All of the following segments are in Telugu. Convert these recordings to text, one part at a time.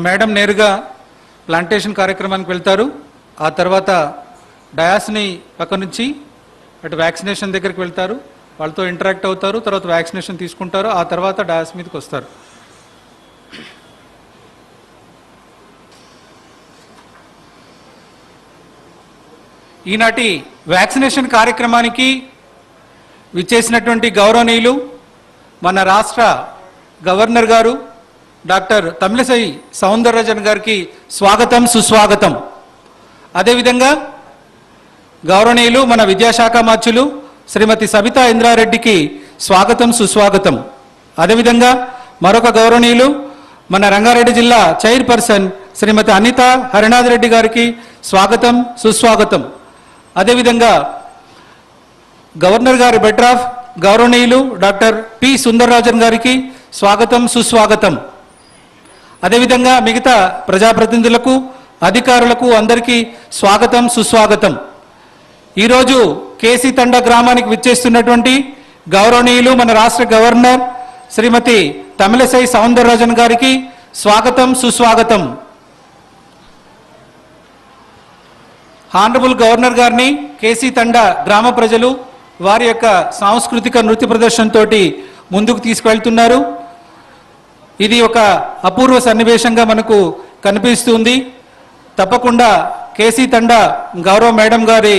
మేడం నేరుగా ప్లాంటేషన్ కార్యక్రమానికి వెళ్తారు. ఆ తర్వాత డయాస్ని పక్క నుంచి అటు వ్యాక్సినేషన్ దగ్గరికి వెళ్తారు, వాళ్ళతో ఇంటరాక్ట్ అవుతారు, తర్వాత వ్యాక్సినేషన్ తీసుకుంటారు, ఆ తర్వాత డయాస్ మీదకి వస్తారు. ఈనాటి వ్యాక్సినేషన్ కార్యక్రమానికి విచ్చేసినటువంటి గౌరవనీయులు మన రాష్ట్ర గవర్నర్ గారు డాక్టర్ తమిళిసై సౌందరరాజన్ గారికి స్వాగతం, సుస్వాగతం. అదేవిధంగా గౌరవనీయులు మన విద్యాశాఖ మంత్రులు శ్రీమతి సబితా ఇంద్రారెడ్డికి స్వాగతం, సుస్వాగతం. అదేవిధంగా మరొక గౌరవనీయులు మన రంగారెడ్డి జిల్లా చైర్పర్సన్ శ్రీమతి అనిత హరినాథ్ రెడ్డి గారికి స్వాగతం, సుస్వాగతం. అదేవిధంగా గవర్నర్ గారి బెటరాఫ్ గౌరవనీయులు డాక్టర్ పి సుందరరాజన్ గారికి స్వాగతం, సుస్వాగతం. అదేవిధంగా మిగతా ప్రజాప్రతినిధులకు, అధికారులకు అందరికీ స్వాగతం, సుస్వాగతం. ఈరోజు కేసీ తండ గ్రామానికి విచ్చేస్తున్నటువంటి గౌరవనీయులు మన రాష్ట్ర గవర్నర్ శ్రీమతి తమిళిసై సౌందరరాజన్ గారికి స్వాగతం, సుస్వాగతం. హానరబుల్ గవర్నర్ గారిని కేసీ తండ గ్రామ ప్రజలు వారి యొక్క సాంస్కృతిక నృత్య ప్రదర్శనతో ముందుకు తీసుకువెళ్తున్నారు. ఇది ఒక అపూర్వ సన్నివేశంగా మనకు కనిపిస్తుంది. తప్పకుండా కేసీ తండ గౌరవ మేడం గారి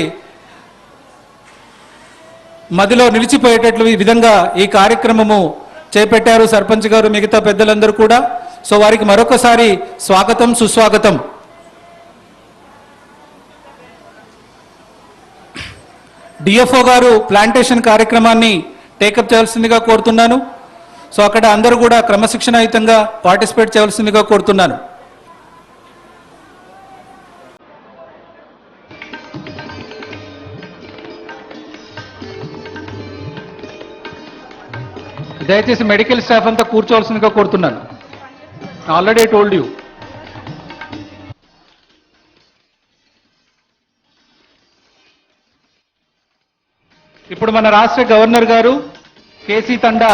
మదిలో నిలిచిపోయేటట్లు ఈ విధంగా ఈ కార్యక్రమము చేపట్టారు సర్పంచ్ గారు, మిగతా పెద్దలందరూ కూడా. సో వారికి మరొకసారి స్వాగతం, సుస్వాగతం. డిఎఫ్ఓ గారు ప్లాంటేషన్ కార్యక్రమాన్ని టేకప్ చేయాల్సిందిగా కోరుతున్నాను. సో అక్కడ అందరూ కూడా క్రమశిక్షణాయుతంగా పార్టిసిపేట్ చేయాల్సిందిగా కోరుతున్నాను. దయచేసి మెడికల్ స్టాఫ్ అంతా కూర్చోవలసిందిగా కోరుతున్నాను. Already told you. ఇప్పుడు మన రాష్ట్ర గవర్నర్ గారు కేసీ తండ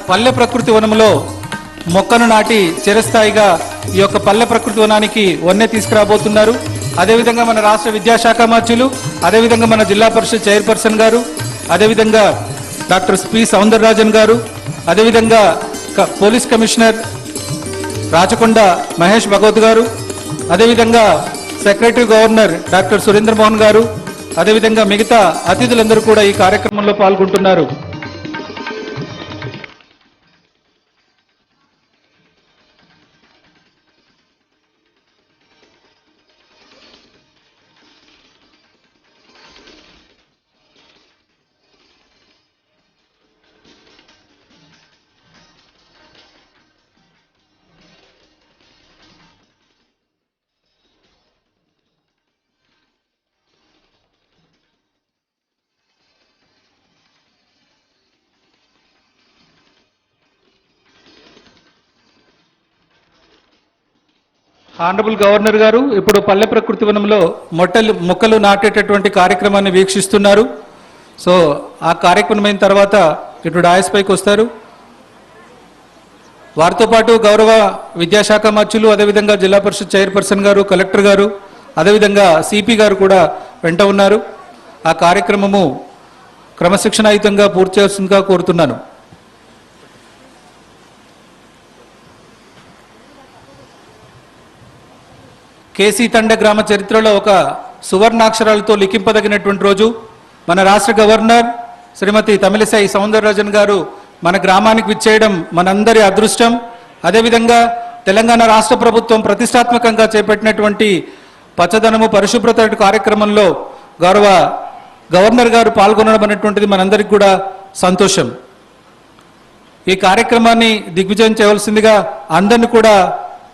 పల్లె ప్రకృతి వనంలో మొక్కను నాటి చిరస్థాయిగా ఈ యొక్క పల్లె ప్రకృతి వనానికి వన్నె తీసుకురాబోతున్నారు. అదేవిధంగా మన రాష్ట్ర విద్యాశాఖ మంత్రులు, అదేవిధంగా మన జిల్లా పరిషత్ చైర్పర్సన్ గారు, అదేవిధంగా డాక్టర్ పి సౌందరరాజన్ గారు, అదేవిధంగా పోలీస్ కమిషనర్ రాచకొండ మహేష్ భగవత్ గారు, అదేవిధంగా secretary governor doctor Surendra Mohan గారు, అదేవిధంగా మిగతా అతిథులందరూ కూడా ఈ కార్యక్రమంలో పాల్గొంటున్నారు. ఆనరబుల్ గవర్నర్ గారు ఇప్పుడు పల్లె ప్రకృతి వనంలో మొక్కలు నాటేటటువంటి కార్యక్రమాన్ని వీక్షిస్తున్నారు. సో ఆ కార్యక్రమం అయిన తర్వాత ఇటు డాయస్ పైకి వస్తారు. వారితో పాటు గౌరవ విద్యాశాఖ మంత్రులు, అదేవిధంగా జిల్లా పరిషత్ చైర్పర్సన్ గారు, కలెక్టర్ గారు, అదేవిధంగా సిపి గారు కూడా వెంట ఉన్నారు. ఆ కార్యక్రమము క్రమశిక్షణాయుతంగా పూర్తి చేయాల్సిందిగా కోరుతున్నాను. కేసీ తండ గ్రామ చరిత్రలో ఒక సువర్ణాక్షరాలతో లిఖింపదగినటువంటి రోజు. మన రాష్ట్ర గవర్నర్ శ్రీమతి తమిళిసై సౌందరరాజన్ గారు మన గ్రామానికి విచ్చేయడం మనందరి అదృష్టం. అదేవిధంగా తెలంగాణ రాష్ట్ర ప్రభుత్వం ప్రతిష్టాత్మకంగా చేపట్టినటువంటి పచ్చదనము, పరిశుభ్రత కార్యక్రమంలో గౌరవ గవర్నర్ గారు పాల్గొనడం అనేటువంటిది మనందరికీ కూడా సంతోషం. ఈ కార్యక్రమాన్ని దిగ్విజయం చేయవలసిందిగా అందరిని కూడా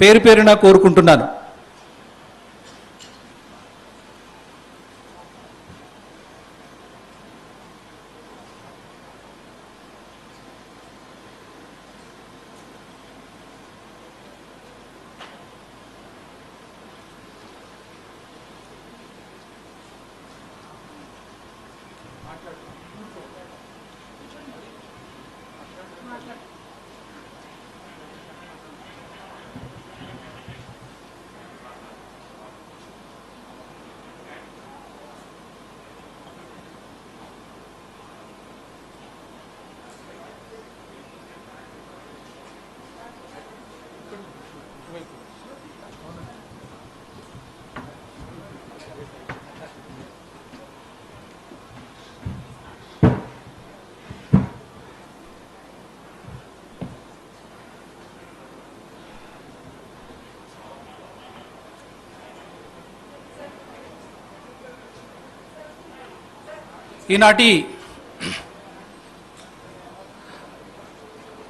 పేరు పేరున కోరుకుంటున్నాను. ఈనాటి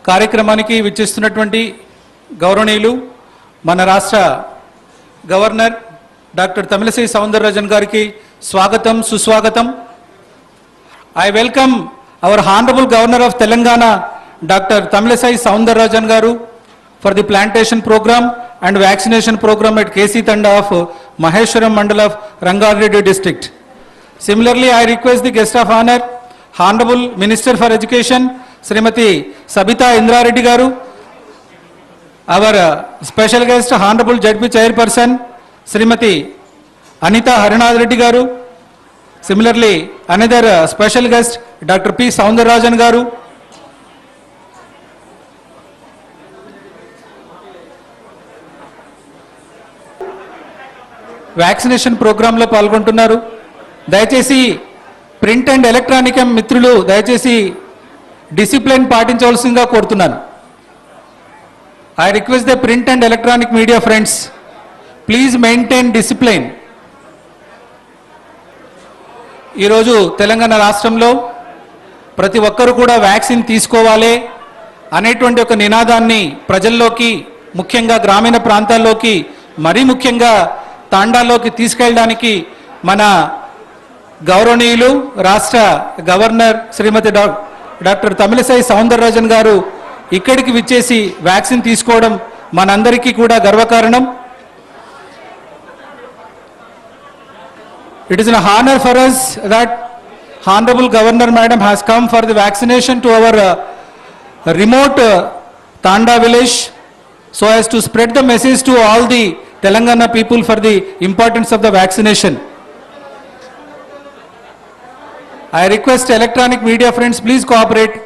కార్యక్రమానికి విచ్చేస్తున్నటువంటి గౌరవనీయులు మన రాష్ట్ర గవర్నర్ డాక్టర్ తమిళిసై సౌందరరాజన్ గారికి స్వాగతం సుస్వాగతం. I welcome our Honorable Governor of Telangana, Dr. Tamilisai Soundararajan Garu, for the plantation program and vaccination program at KC Tanda of Maheshwaram Mandal of Rangareddy district. Similarly, I request the guest of honor, Honorable Minister for Education, Srimati Sabita Indra Reddy Garu, our special guest, Honorable JP Chairperson, Srimati Anita Harinad Reddy Garu. Similarly, another special guest, Dr. P. Soundararajan Garu. Vaccination ప్రోగ్రాంలో పాల్గొంటున్నారు. దయచేసి ప్రింట్ అండ్ ఎలక్ట్రానిక్ మిత్రులు దయచేసి డిసిప్లిన్ పాటించవలసిందిగా కోరుతున్నాను. I request the print and electronic media friends, please maintain discipline. ఈరోజు తెలంగాణ రాష్ట్రంలో ప్రతి ఒక్కరూ కూడా వ్యాక్సిన్ తీసుకోవాలి అనేటువంటి ఒక నినాదాన్ని ప్రజల్లోకి, ముఖ్యంగా గ్రామీణ ప్రాంతాల్లోకి, మరీ ముఖ్యంగా తాండాల్లోకి తీసుకెళ్ళడానికి మన గౌరవనీయులు రాష్ట్ర గవర్నర్ శ్రీమతి డాక్టర్ తమిళిసై సౌందరరాజన్ గారు ఇక్కడికి విచ్చేసి వ్యాక్సిన్ తీసుకోవడం మనందరికీ కూడా గర్వకారణం. It is an honor for us that Honorable Governor Madam has come for the vaccination to our remote Tanda village, so as to spread the message to all the Telangana people for the importance of the vaccination. I request electronic media friends, please cooperate.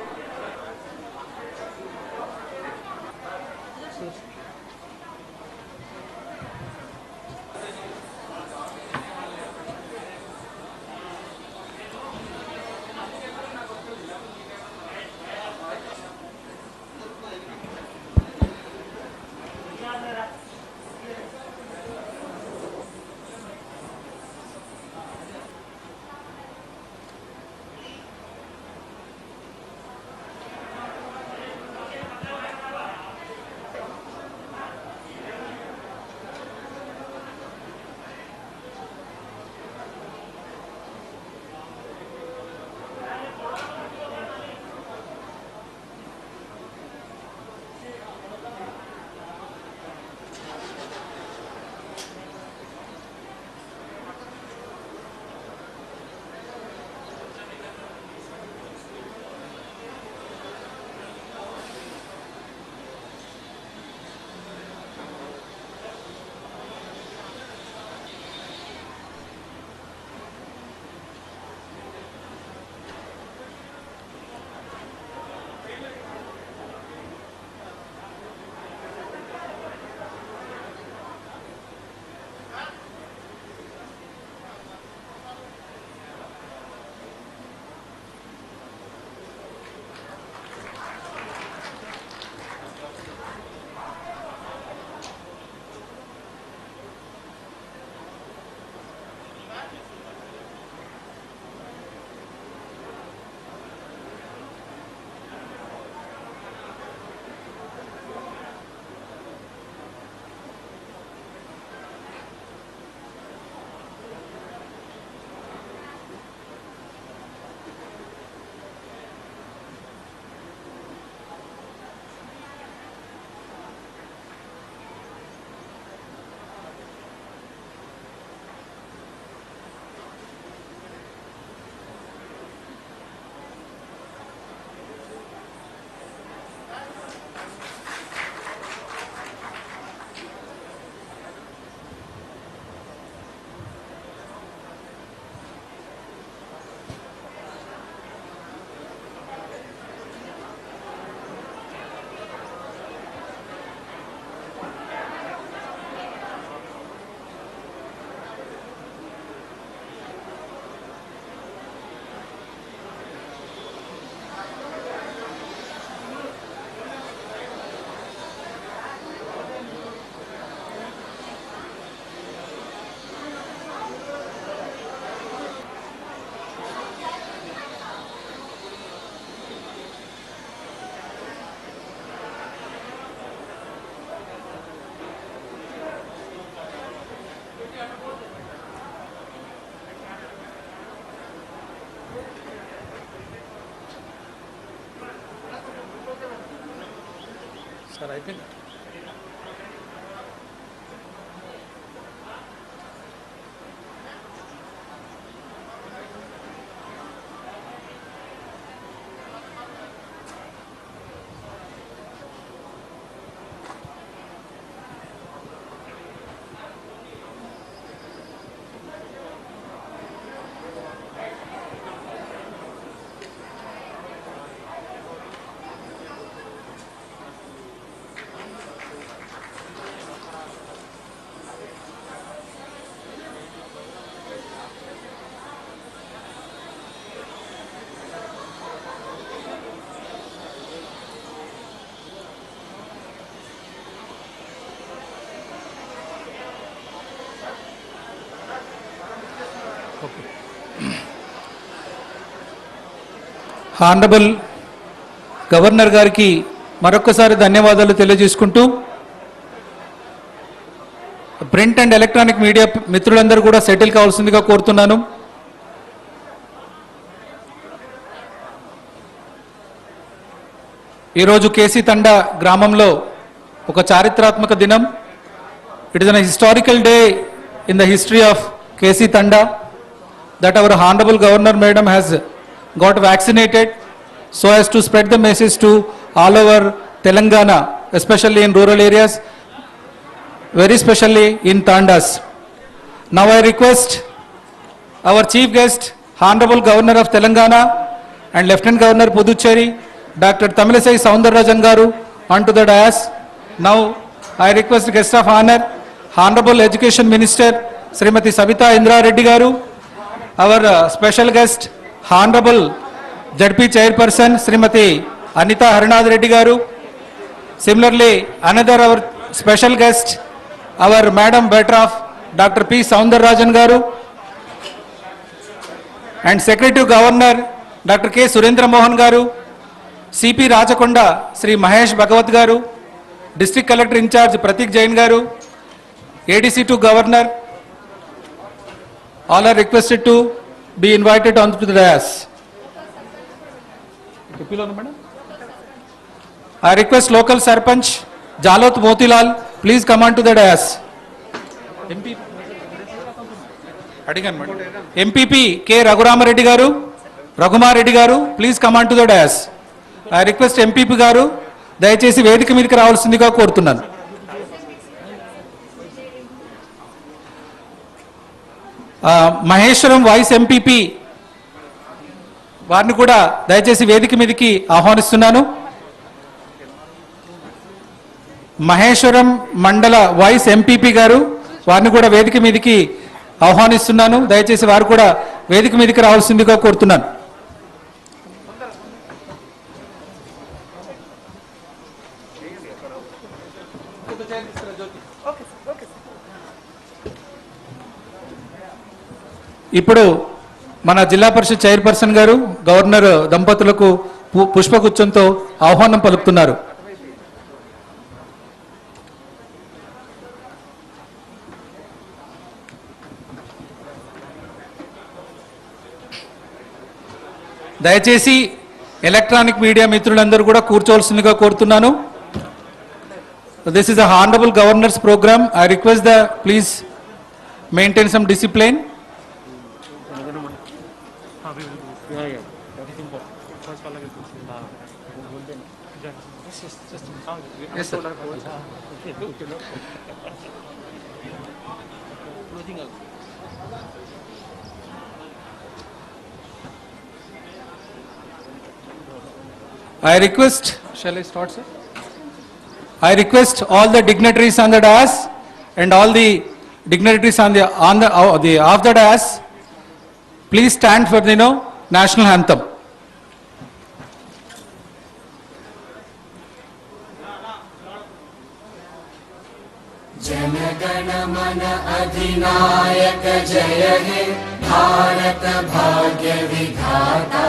Sir అయిపోయింది. హానరబుల్ గవర్నర్ గారికి మరొకసారి ధన్యవాదాలు తెలియజేసుకుంటూ ప్రింట్ అండ్ ఎలక్ట్రానిక్ మీడియా మిత్రులందరూ కూడా సెటిల్ కావాల్సిందిగా కోరుతున్నాను. ఈరోజు కేసీ తండా గ్రామంలో ఒక చారిత్రాత్మక దినం. It is an historical day in the history of KC Thanda that our honorable governor madam has got vaccinated so as to spread the message to all over Telangana, especially in rural areas, very specially in Tandas. Now I request our chief guest, honorable governor of Telangana and lieutenant governor Puducherry, Dr. Tamilisai Soundararajan garu onto the dais. Now I request guest of honor, honorable education minister Srimati Savita Indra Reddy garu, our special guest, honorable ZP chairperson Srimati Anita Harinath Reddy garu. Similarly, another our special guest, our Madam Betraf Dr. P. Soundararajan garu, and Secretary Governor Dr. K. Surendra Mohan garu, CP Rajakonda Sri Mahesh Bhagawat garu, District Collector in charge Pratik Jain garu, ADC to Governor. All are requested to be invited onto the dais. I request local Sarpanch Jalot Motilal, please come on to the dais. MPP K. Raghurama Reddy garu, Raghumar Reddy garu, please come on to the dais. I request MPP garu, దయచేసి వేదిక మీదకి రావాల్సిందిగా కోరుతున్నాను. మహేశ్వరం వైస్ ఎంపీపీ వారిని కూడా దయచేసి వేదిక మీదకి ఆహ్వానిస్తున్నాను. మహేశ్వరం మండల వైస్ ఎంపీపీ గారు వారిని కూడా వేదిక మీదకి ఆహ్వానిస్తున్నాను. దయచేసి వారు కూడా వేదిక మీదకి రావాల్సిందిగా కోరుతున్నాను. ఇప్పుడు మన జిల్లా పరిషత్ చైర్పర్సన్ గారు గవర్నర్ దంపతులకు పుష్పగుచ్చంతో ఆహ్వానం పలుకుతున్నారు. దయచేసి ఎలక్ట్రానిక్ మీడియా మిత్రులందరూ కూడా కూర్చోవలసిందిగా కోరుతున్నాను. This is a honorable governor's programme. I request the please maintain some discipline. Yes, sir. I request, shall I start, sir? I request all the dignitaries on the dais and all the dignitaries on the off the dais, please stand for the national anthem. जनगण मन अधिनायक जय हे भारत भाग्य विधाता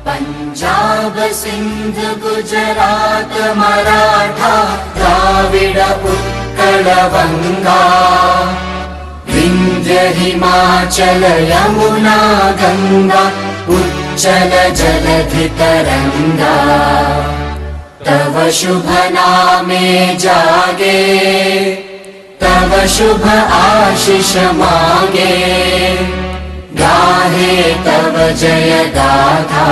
पंजाब सिंध गुजरात मराठा द्राविड उत्कल गंगा विंध्य हिमाचल यमुना गंगा उच्चल जलधि तरंगा तव शुभ नामे जागे, तव शुभ आशीष मागे, गाहे तव जय गाथा।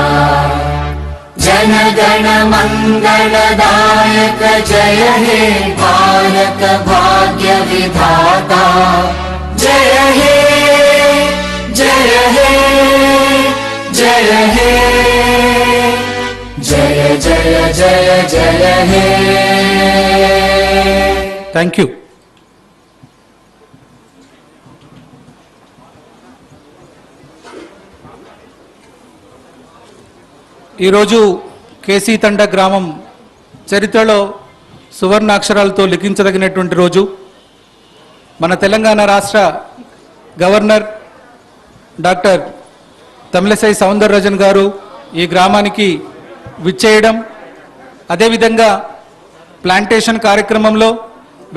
जन गण मंगलदायक जय हे भारत भाग्य विधाता। जय हे जय हे जय हे जय जय जय जय हे। Thank you. ఈరోజు కేసీ తండా గ్రామం చరిత్రలో సువర్ణాక్షరాలతో లిఖించదగినటువంటి రోజు. మన తెలంగాణ రాష్ట్ర గవర్నర్ డాక్టర్ తమిళసై సౌందరరాజన్ గారు ఈ గ్రామానికి విచ్చేయడం, అదేవిధంగా ప్లాంటేషన్ కార్యక్రమంలో,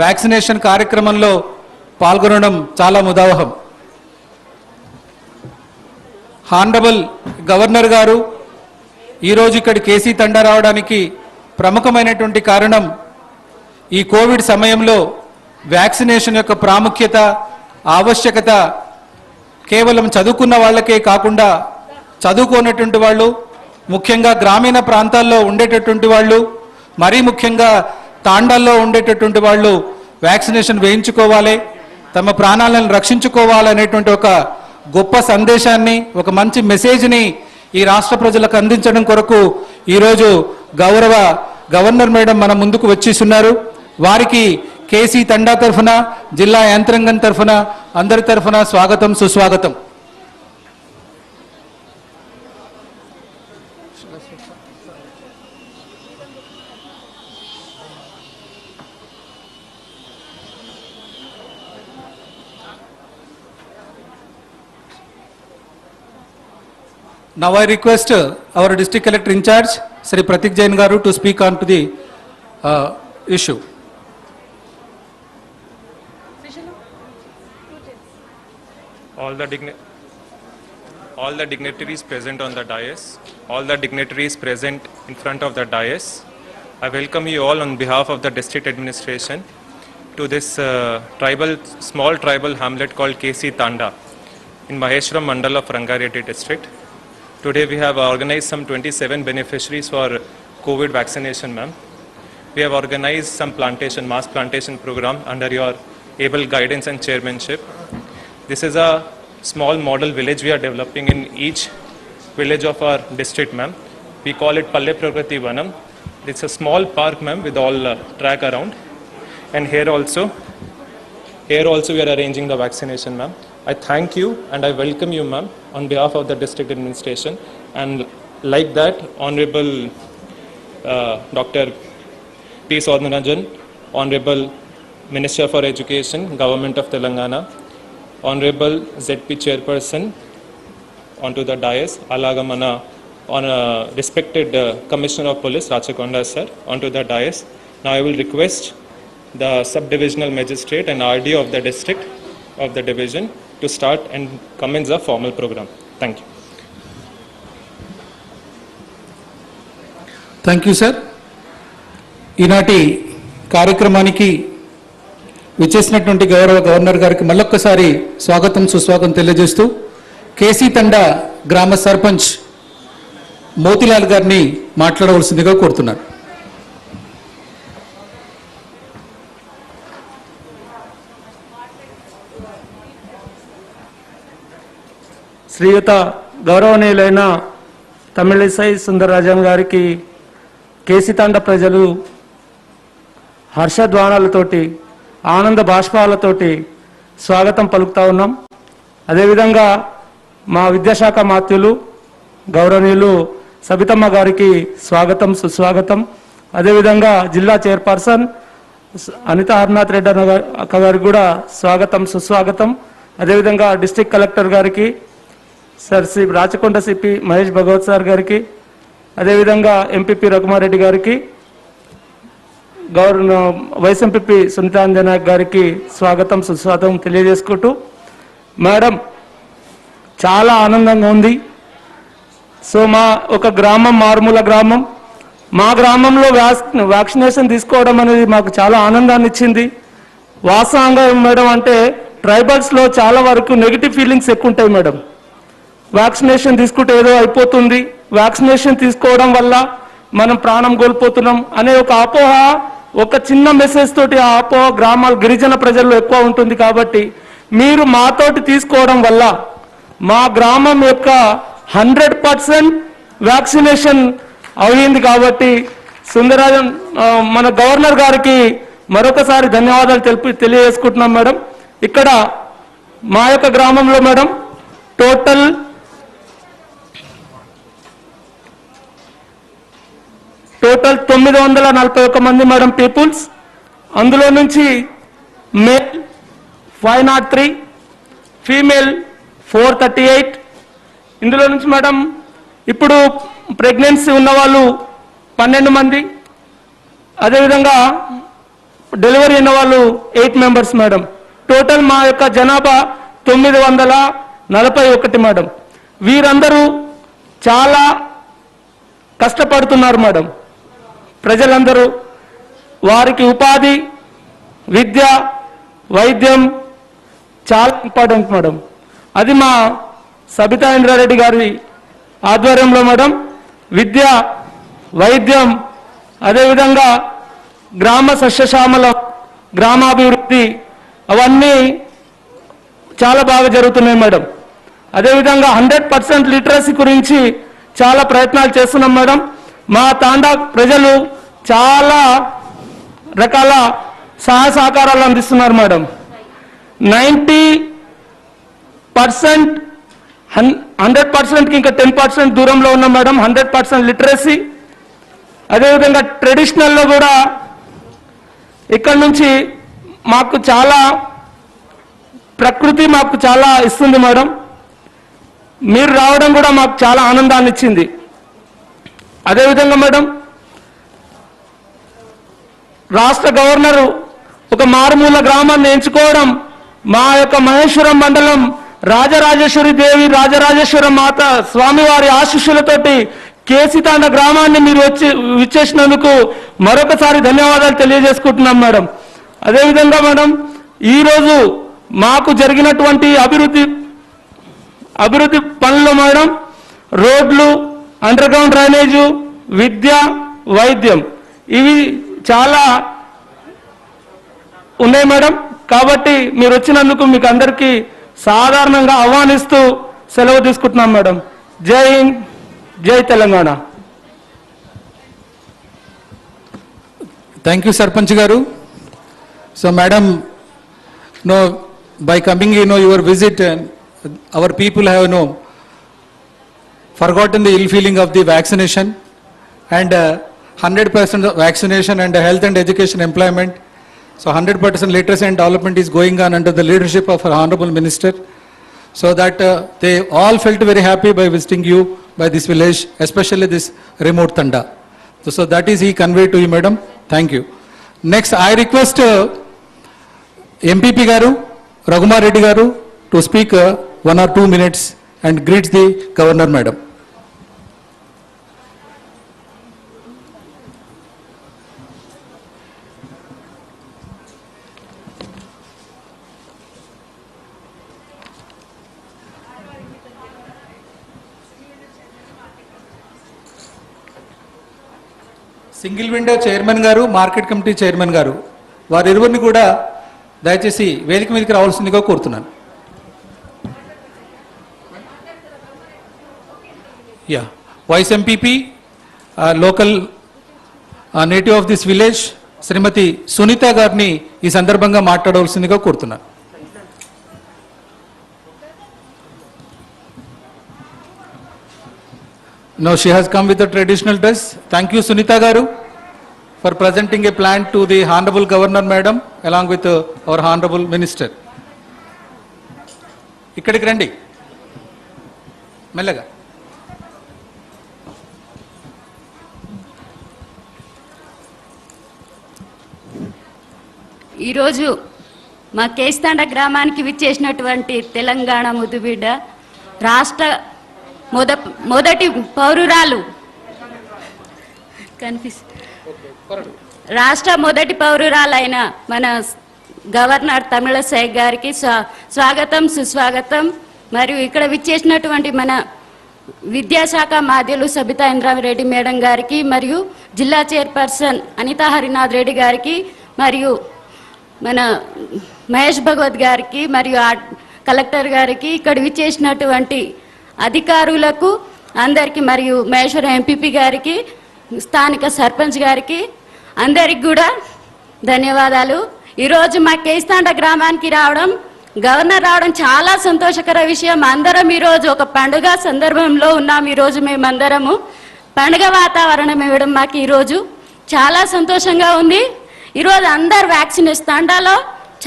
వ్యాక్సినేషన్ కార్యక్రమంలో పాల్గొనడం చాలా ముదావహం. హానరబుల్ గవర్నర్ గారు ఈరోజు ఇక్కడ కేసీ తండా రావడానికి ప్రముఖమైనటువంటి కారణం ఈ కోవిడ్ సమయంలో వ్యాక్సినేషన్ యొక్క ప్రాముఖ్యత, ఆవశ్యకత కేవలం చదువుకున్న వాళ్ళకే కాకుండా చదువుకోనటువంటి వాళ్ళు, ముఖ్యంగా గ్రామీణ ప్రాంతాల్లో ఉండేటటువంటి వాళ్ళు, మరీ ముఖ్యంగా తాండాల్లో ఉండేటటువంటి వాళ్ళు వ్యాక్సినేషన్ వేయించుకోవాలి, తమ ప్రాణాలను రక్షించుకోవాలనేటువంటి ఒక గొప్ప సందేశాన్ని, ఒక మంచి మెసేజ్ని ఈ రాష్ట్ర ప్రజలకు అందించడం కొరకు ఈరోజు గౌరవ గవర్నర్ మేడం మన ముందుకు వచ్చేస్తున్నారు. వారికి కేసీ తండా తరఫున, జిల్లా యంత్రాంగం తరఫున, అందరి తరఫున స్వాగతం, సుస్వాగతం. Now I request our district collector in charge, Sri Pratik Jain Garu, to speak on to the issue. All the dignitaries present on the dais, all the dignitaries present in front of the dais, I welcome you all on behalf of the district administration to this small tribal hamlet called KC Tanda in Maheshwaram Mandal of Rangareddy district. Today we have organized some 27 beneficiaries for COVID vaccination, ma'am. We have organized some mass plantation program under your able guidance and chairmanship. This is a small model village we are developing in each village of our district, ma'am. We call it Palle Prakriti Vanam. It's a small park, ma'am, with all track around. And here also we are arranging the vaccination, ma'am. I thank you and I welcome you, ma'am, on behalf of the district administration. And like that, Honorable Dr. P. Swadhanarajan, Honorable Minister for Education, Government of Telangana, Honorable ZP Chairperson, onto the dais, Alagamana, on respected Commissioner of Police, Rachakonda sir, onto the dais. Now I will request the Subdivisional Magistrate and RD of the district of the division to start and commence the formal program. Thank you. Thank you sir. ఈనాటి కార్యక్రమానికి విచ్చేసినటువంటి గౌరవ గవర్నర్ గారికి మళ్ళొక్కసారి స్వాగతం, సుస్వాగతం తెలియజేస్తూ కేసీ తండా గ్రామ సర్పంచ్ మోతిలాల్ గారిని మాట్లాడవలసిందిగా కోరుతున్నారు. శ్రీయుత గౌరవనీయులైన తమిళిసై సుందరరాజన్ గారికి కేసీతాండ ప్రజలు హర్షధ్వానాలతోటి, ఆనంద బాష్పాలతోటి స్వాగతం పలుకుతా ఉన్నాం. అదేవిధంగా మా విద్యాశాఖ మాత్యులు గౌరవనీయులు సబితమ్మ గారికి స్వాగతం, సుస్వాగతం. అదేవిధంగా జిల్లా చైర్పర్సన్ అనిత హర్నాథ్ రెడ్డి అక్క గారికి కూడా స్వాగతం, సుస్వాగతం. అదేవిధంగా డిస్ట్రిక్ట్ కలెక్టర్ గారికి, sir Shri Rachakonda CP Mahesh Bhagwat sir గారికి, అదేవిధంగా ఎంపీపీ రఘుమారెడ్డి గారికి, వైస్ ఎంపీపీ సునీతాంజన గారికి స్వాగతం, సుస్వాగతం తెలియజేసుకుంటూ, మేడం చాలా ఆనందంగా ఉంది. సో మా ఒక గ్రామం, మారుమూల గ్రామం, మా గ్రామంలో వ్యాక్సినేషన్ తీసుకోవడం అనేది మాకు చాలా ఆనందాన్ని ఇచ్చింది. వాస్తవంగా మేడం అంటే ట్రైబల్స్లో చాలా వరకు నెగిటివ్ ఫీలింగ్స్ ఎక్కువ ఉంటాయి మేడం. వ్యాక్సినేషన్ తీసుకుంటే ఏదో అయిపోతుంది, వ్యాక్సినేషన్ తీసుకోవడం వల్ల మనం ప్రాణం కోల్పోతున్నాం అనే ఒక అపోహ, ఒక చిన్న మెసేజ్ తోటి ఆ అపోహ గ్రామాల గిరిజన ప్రజల్లో ఎక్కువ ఉంటుంది. కాబట్టి మీరు మాతోటి తీసుకోవడం వల్ల మా గ్రామం యొక్క 100% వ్యాక్సినేషన్ అయింది. కాబట్టి సుందరరాజన్ మన గవర్నర్ గారికి మరొకసారి ధన్యవాదాలు తెలియజేసుకుంటున్నాం మేడం. ఇక్కడ మా యొక్క గ్రామంలో మేడం టోటల్ 941 మంది మేడం పీపుల్స్. అందులో నుంచి మేల్ 503, ఫీమేల్ 438. ఇందులో నుంచి మేడం ఇప్పుడు ప్రెగ్నెన్సీ ఉన్నవాళ్ళు 12 మంది, అదేవిధంగా డెలివరీ అయిన వాళ్ళు 8 మెంబర్స్ మేడం. టోటల్ మా యొక్క జనాభా 941 మేడం. వీరందరూ చాలా కష్టపడుతున్నారు మేడం. ప్రజలందరూ వారికి ఉపాధి, విద్య, వైద్యం చాలా ఇంపార్టెంట్ మేడం. అది మా సబితా ఇంద్రారెడ్డి గారి ఆధ్వర్యంలో మేడం విద్య, వైద్యం, అదేవిధంగా గ్రామ సస్యశ్యామల, గ్రామాభివృద్ధి అవన్నీ చాలా బాగా జరుగుతున్నాయి మేడం. అదేవిధంగా 100% లిటరసీ గురించి చాలా ప్రయత్నాలు చేస్తున్నాం మేడం. మా తాండా ప్రజలు చాలా రకాల సహాయ సహకారాలు అందిస్తున్నారు మేడం. 100%కి ఇంకా 10% దూరంలో ఉన్నాం మేడం. 100% లిటరసీ. అదేవిధంగా ట్రెడిషనల్లో కూడా ఇక్కడ నుంచి మాకు చాలా ప్రకృతి మాకు చాలా ఇస్తుంది మేడం. మీరు రావడం కూడా మాకు చాలా ఆనందాన్ని ఇచ్చింది. అదేవిధంగా మేడం రాష్ట్ర గవర్నరు ఒక మారుమూల గ్రామాన్ని ఎంచుకోవడం, మా యొక్క మహేశ్వరం మండలం రాజరాజేశ్వరి దేవి, రాజరాజేశ్వర మాత స్వామివారి ఆశీస్సులతోటి కేసీతాండ గ్రామాన్ని మీరు విచ్చేసినందుకు మరొకసారి ధన్యవాదాలు తెలియజేసుకుంటున్నాం మేడం. అదేవిధంగా మేడం ఈరోజు మాకు జరిగినటువంటి అభివృద్ధి పనులు మేడం రోడ్లు, అండర్ గ్రౌండ్ డ్రైనేజు, విద్య, వైద్యం ఇవి చాలా ఉన్నాయి మేడం. కాబట్టి మీరు వచ్చినందుకు మీకు అందరికీ సాధారణంగా ఆహ్వానిస్తూ సెలవు తీసుకుంటున్నాం మేడం. జై హింద్, జై తెలంగాణ. థ్యాంక్ యూ సర్పంచ్ గారు. So madam, by coming your visit, our people have forgotten the ill feeling of the vaccination, and 100% vaccination and health and education employment. So 100% literacy and development is going on under the leadership of our Honorable Minister. So that they all felt very happy by visiting you, by this village, especially this remote Tanda. So that is he conveyed to you, madam. Thank you. Next, I request MPP Garu, Raghumar Reddy Garu to speak 1 or 2 minutes and greet the Governor, madam. Single window chairman గారు, మార్కెట్ కమిటీ చైర్మన్ గారు, వారిరువురిని కూడా దయచేసి వేదిక మీదకి రావాల్సిందిగా కోరుతున్నాను. Yeah, vice MPP local native of this village Shrimati Sunitha గారిని ఈ సందర్భంగా మాట్లాడవలసిందిగా కోరుతున్నాను. Now she has come with a traditional dress. Thank you, Sunita Garu, for presenting a plan to the Honorable Governor, Madam, along with our Honorable Minister. ఇక్కడికి రండి మెల్లగా. ఈరోజు మా కేస్తాండ గ్రామానికి విచ్చేసినటువంటి తెలంగాణ ముద్దుబిడ్డ, రాష్ట్ర మొదటి పౌరురాలు రాష్ట్ర మొదటి పౌరురాలైన మన గవర్నర్ తమిళసై గారికి స్వాగతం సుస్వాగతం. మరియు ఇక్కడ విచ్చేసినటువంటి మన విద్యాశాఖ మాధ్యులు సబితా ఇంద్రారెడ్డి మేడం గారికి, మరియు జిల్లా చైర్పర్సన్ అనితా హరినాథ్ రెడ్డి గారికి, మరియు మన మహేష్ భగవత్ గారికి, మరియు కలెక్టర్ గారికి, ఇక్కడ విచ్చేసినటువంటి అధికారులకు అందరికీ, మరియు మహేశ్వరం ఎంపీపీ గారికి, స్థానిక సర్పంచ్ గారికి అందరికి కూడా ధన్యవాదాలు. ఈరోజు మా కేస్తాండ గ్రామానికి గవర్నర్ రావడం చాలా సంతోషకర విషయం. అందరం ఈరోజు ఒక పండుగ సందర్భంలో ఉన్నాం. ఈరోజు మేమందరము పండుగ వాతావరణం ఇవ్వడం మాకు ఈరోజు చాలా సంతోషంగా ఉంది. ఈరోజు అందరు వ్యాక్సిన్ తాండాలో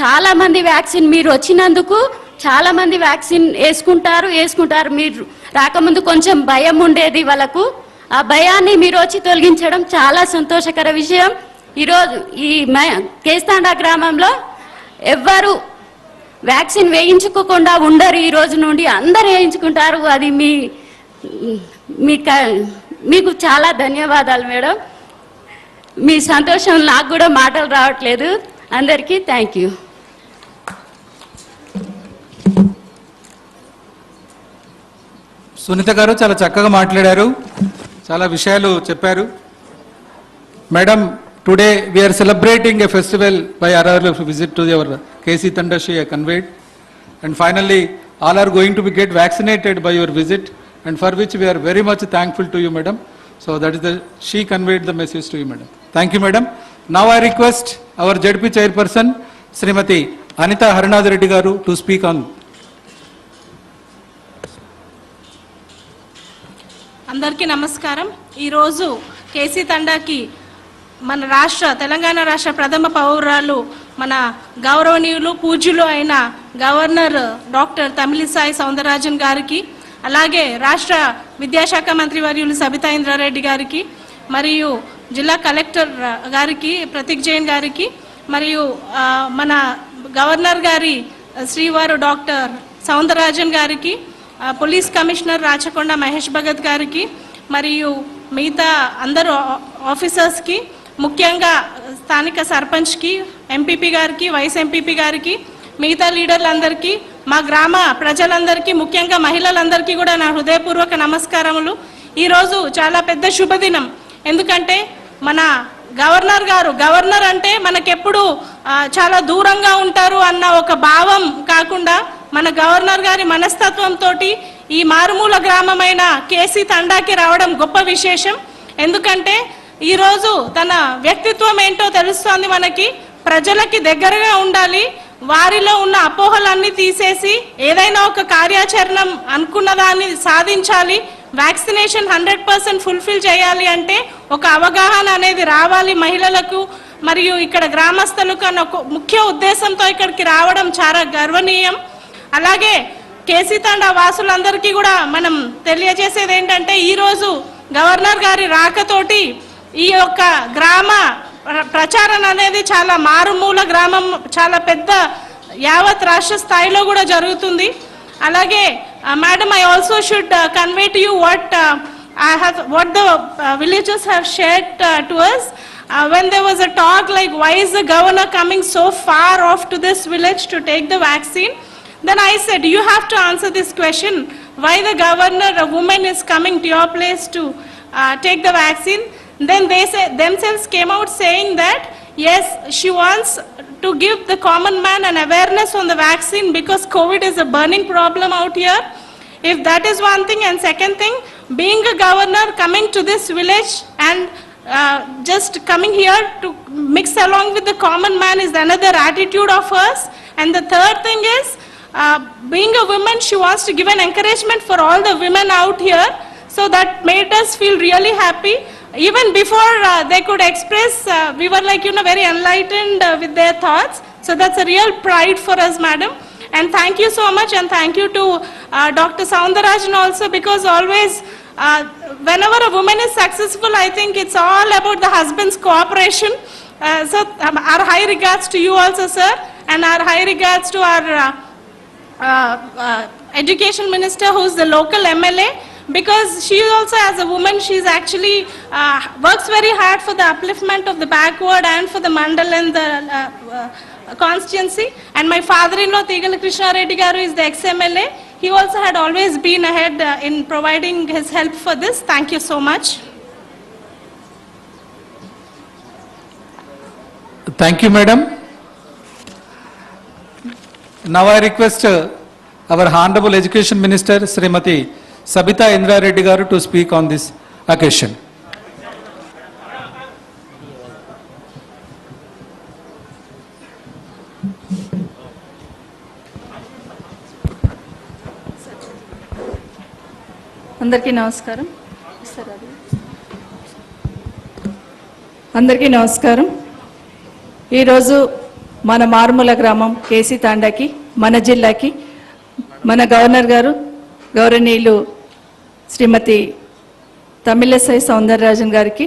చాలామంది వ్యాక్సిన్ మీరు వచ్చినందుకు చాలామంది వ్యాక్సిన్ వేసుకుంటారు. మీరు రాకముందు కొంచెం భయం ఉండేది వాళ్ళకు. ఆ భయాన్ని మీరు వచ్చి తొలగించడం చాలా సంతోషకర విషయం. ఈరోజు ఈ కేస్తాండా గ్రామంలో ఎవ్వరు వ్యాక్సిన్ వేయించుకోకుండా ఉండరు. ఈ రోజు నుండి అందరు వేయించుకుంటారు. అది మీకు చాలా ధన్యవాదాలు మేడం. మీ సంతోషం నాకు కూడా మాటలు రావట్లేదు. అందరికీ థ్యాంక్ యూ. సునీత గారు చాలా చక్కగా మాట్లాడారు, చాలా విషయాలు చెప్పారు. Madam, today we are celebrating a festival by our visit to our KC Tanda. She conveyed, and finally all are going to be get vaccinated by your visit, and for which we are very much thankful to you, madam. So that is she conveyed the message to you, madam. Thank you, madam. Now I request our JDP chairperson Srimati Anita Harinath Reddy garu to speak on. అందరికీ నమస్కారం. ఈరోజు కేసీ తండాకి మన తెలంగాణ రాష్ట్ర ప్రథమ పౌరాలు మన గౌరవనీయులు పూజ్యులు అయిన గవర్నర్ డాక్టర్ తమిళిసై సౌందరరాజన్ గారికి, అలాగే రాష్ట్ర విద్యాశాఖ మంత్రి వర్యులు సబితా ఇంద్రారెడ్డి గారికి, మరియు జిల్లా కలెక్టర్ గారికి ప్రతీక్ జైన్ గారికి, మరియు మన గవర్నర్ గారి శ్రీవారు డాక్టర్ సౌందరరాజన్ గారికి, పోలీస్ కమిషనర్ రాచకొండ మహేష్ భగత్ గారికి, మరియు మిగతా అందరూ ఆఫీసర్స్కి, ముఖ్యంగా స్థానిక సర్పంచ్కి, ఎంపీపీ గారికి, వైస్ ఎంపీపీ గారికి, మిగతా లీడర్లందరికీ, మా గ్రామ ప్రజలందరికీ, ముఖ్యంగా మహిళలందరికీ కూడా నా హృదయపూర్వక నమస్కారములు. ఈరోజు చాలా పెద్ద శుభదినం. ఎందుకంటే మన గవర్నర్ అంటే మనకెప్పుడు చాలా దూరంగా ఉంటారు అన్న ఒక భావం కాకుండా, మన గవర్నర్ గారి మనస్తత్వంతో ఈ మారుమూల గ్రామమైన కేసీ తండాకి రావడం గొప్ప విశేషం. ఎందుకంటే ఈరోజు తన వ్యక్తిత్వం ఏంటో తెలుస్తోంది మనకి. ప్రజలకి దగ్గరగా ఉండాలి, వారిలో ఉన్న అపోహలన్నీ తీసేసి ఏదైనా ఒక కార్యాచరణ అనుకున్న దాన్ని సాధించాలి. వ్యాక్సినేషన్ 100% ఫుల్ఫిల్ చేయాలి అంటే ఒక అవగాహన అనేది రావాలి మహిళలకు మరియు ఇక్కడ గ్రామస్తులకు అన్న ఒక ముఖ్య ఉద్దేశంతో ఇక్కడికి రావడం చాలా గర్వనీయం. అలాగే కేసీ తండా వాసులందరికీ కూడా మనం తెలియజేసేది ఏంటంటే, ఈరోజు గవర్నర్ గారి రాకతోటి ఈ యొక్క గ్రామ ప్రచారం అనేది చాలా మారుమూల గ్రామం, చాలా పెద్ద యావత్ రాష్ట్ర స్థాయిలో కూడా జరుగుతుంది. అలాగే madam, I also should convey to you what the villagers have shared to us. When there was a talk like, why is the governor coming so far off to this village to take the vaccine? Then I said, you have to answer this question. Why the governor, a woman, is coming to your place to take the vaccine? Then they themselves came out saying that, yes, she wants to give the common man an awareness on the vaccine because COVID is a burning problem out here. If that is one thing, and second thing, being a governor, coming to this village and just coming here to mix along with the common man is another attitude of hers. And the third thing is, being a woman, she wants to give an encouragement for all the women out here. So that made us feel really happy. Even before they could express, we were like, very enlightened with their thoughts. So that's a real pride for us, madam. And thank you so much, and thank you to Dr. Soundarajan also, because always, whenever a woman is successful, I think it's all about the husband's cooperation. So our high regards to you also, sir, and our high regards to our education minister, who's the local MLA. because she also, as a woman, she's actually works very hard for the upliftment of the backward and for the mandal and the constituency. And my father-in-law Tigala Krishna Reddy garu is the ex-MLA. He also had always been ahead in providing his help for this. Thank you so much. Thank you, madam. Now I request our Honorable Education Minister, Srimati Sabita Indra Reddy garu to speak on this occasion. అందరికీ నమస్కారం. అందరికీ నమస్కారం. ఈరోజు మన మారుమూల గ్రామం కేసీ తాండాకి, మన జిల్లాకి, మన గవర్నర్ గారు గౌరవనీయులు శ్రీమతి తమిళసై సౌందరరాజన్ గారికి,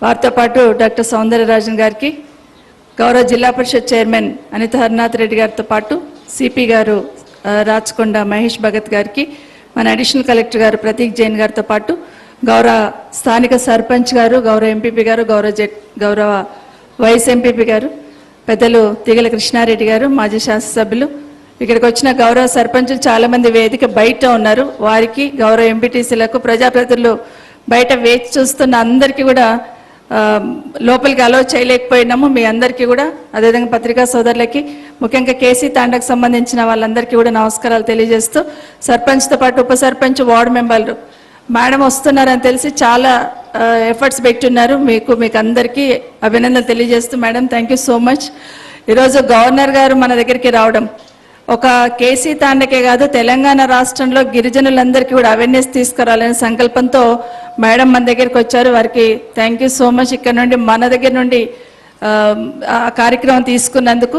వారితో పాటు డాక్టర్ సౌందరరాజన్ గారికి, గౌరవ జిల్లా పరిషత్ చైర్మన్ అనిత హరినాథ్ రెడ్డి గారితో పాటు సిపి గారు రాచకొండ మహేష్ భగత్ గారికి, మన అడిషనల్ కలెక్టర్ గారు ప్రతీక్ జైన్ గారితో పాటు గౌరవ స్థానిక సర్పంచ్ గారు, గౌరవ ఎంపీపీ గారు, గౌరవ వైస్ ఎంపీపీ గారు, పెద్దలు తీగల కృష్ణారెడ్డి గారు, మాజీ శాసనసభ్యులు, ఇక్కడికి వచ్చిన గౌరవ సర్పంచులు చాలామంది వేదిక బయట ఉన్నారు, వారికి, గౌరవ ఎంపీటీసీలకు, ప్రజాప్రతినిధులు బయట వేచి చూస్తున్న అందరికీ కూడా లోపలికి అలౌ చేయలేకపోయినాము. మీ అందరికీ కూడా, అదేవిధంగా పత్రికా సోదరులకి, ముఖ్యంగా కేసీ తాండాకు సంబంధించిన వాళ్ళందరికీ కూడా నమస్కారాలు తెలియజేస్తూ, సర్పంచ్తో పాటు ఉప సర్పంచ్, వార్డు మెంబర్లు మేడం వస్తున్నారని తెలిసి చాలా ఎఫర్ట్స్ పెట్టున్నారు. మీకు అందరికీ అభినందనలు తెలియజేస్తూ, madam thank you so much. ఈరోజు గవర్నర్ గారు మన దగ్గరికి రావడం ఒక కేసీ తాండకే కాదు, తెలంగాణ రాష్ట్రంలో గిరిజనులందరికీ కూడా అవేర్నెస్ తీసుకురావాలనే సంకల్పంతో మేడం మన దగ్గరికి వచ్చారు. వారికి థ్యాంక్ యూ సో మచ్. ఇక్కడ నుండి మన దగ్గర నుండి ఆ కార్యక్రమం తీసుకున్నందుకు.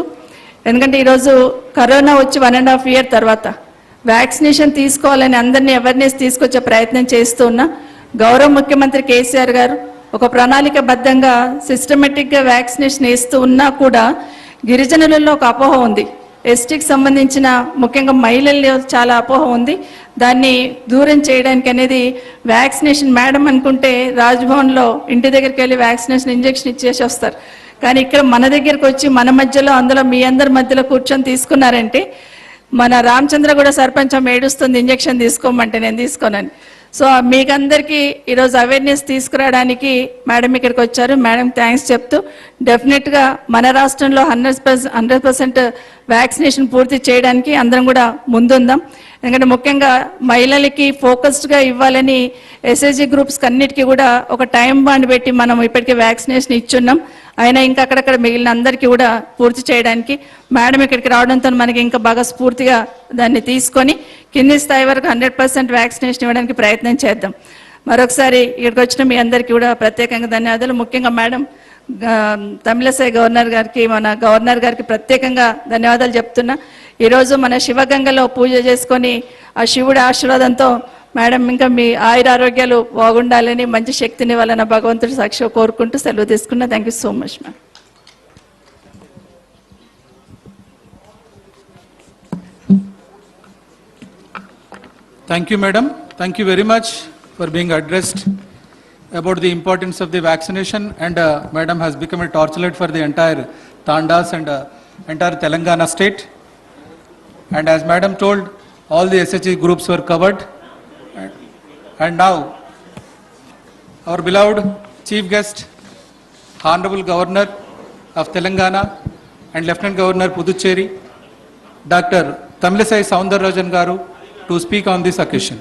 ఎందుకంటే ఈరోజు కరోనా వచ్చి 1.5 year తర్వాత వ్యాక్సినేషన్ తీసుకోవాలని అందరినీ అవేర్నెస్ తీసుకొచ్చే ప్రయత్నం చేస్తూ ఉన్నా. గౌరవ ముఖ్యమంత్రి కేసీఆర్ గారు ఒక ప్రణాళికబద్ధంగా సిస్టమేటిక్గా వ్యాక్సినేషన్ వేస్తూ ఉన్నా కూడా గిరిజనులలో ఒక అపోహ ఉంది. ఎస్టీకి సంబంధించిన ముఖ్యంగా మహిళల్లో చాలా అపోహ ఉంది. దాన్ని దూరం చేయడానికి అనేది వ్యాక్సినేషన్ మేడం అనుకుంటే రాజ్భవన్లో ఇంటి దగ్గరికి వెళ్ళి వ్యాక్సినేషన్ ఇంజెక్షన్ ఇచ్చేసి వస్తారు. కానీ ఇక్కడ మన దగ్గరకు వచ్చి మన మధ్యలో, అందులో మీ అందరి మధ్యలో కూర్చొని తీసుకున్నారంటే, మన రామచంద్ర కూడా సర్పంచ్ ఏడుస్తుంది ఇంజెక్షన్ తీసుకోమంటే నేను తీసుకోనని. సో మీకందరికీ ఈరోజు అవేర్నెస్ తీసుకురావడానికి మేడం ఇక్కడికి వచ్చారు. మేడం థ్యాంక్స్ చెప్తూ, డెఫినెట్గా మన రాష్ట్రంలో 100% వ్యాక్సినేషన్ పూర్తి చేయడానికి అందరం కూడా ముందుందాం. ఎందుకంటే ముఖ్యంగా మహిళలకి ఫోకస్డ్గా ఇవ్వాలని ఎస్ఎస్జి గ్రూప్స్కి అన్నిటికీ కూడా ఒక టైం బాండ్ పెట్టి మనం ఇప్పటికే వ్యాక్సినేషన్ ఇచ్చున్నాం. అయినా ఇంకా అక్కడక్కడ మిగిలిన అందరికీ కూడా పూర్తి చేయడానికి మేడం ఇక్కడికి రావడంతో మనకి ఇంకా బాగా స్ఫూర్తిగా దాన్ని తీసుకొని కింది స్థాయి వరకు 100% వ్యాక్సినేషన్ ఇవ్వడానికి ప్రయత్నం చేద్దాం. మరొకసారి ఇక్కడికి వచ్చిన మీ అందరికీ కూడా ప్రత్యేకంగా ధన్యవాదాలు. ముఖ్యంగా మేడం తమిళసై గవర్నర్ గారికి, మన గవర్నర్ గారికి ప్రత్యేకంగా ధన్యవాదాలు చెప్తున్నా. ఈరోజు మన శివగంగలో పూజ చేసుకొని ఆ శివుడి ఆశీర్వాదంతో మేడం ఇంకా మీ ఆయురారోగ్యాలు బాగుండాలని, మంచి శక్తిని వలన భగవంతుడు సాక్షిగా కోరుకుంటూ సెలవు తీసుకున్నా. Thank you so much ma'am. Thank you, madam. Thank you very much for being addressed about the importance of the vaccination, and madam has become a torchlight for the entire Tandas and entire Telangana state. And as madam told, all the SHG groups were covered. And now, our beloved chief guest, Honorable Governor of Telangana and Lieutenant Governor Puducherry, Dr. Tamilisai Soundararajan Garu, to speak on this occasion.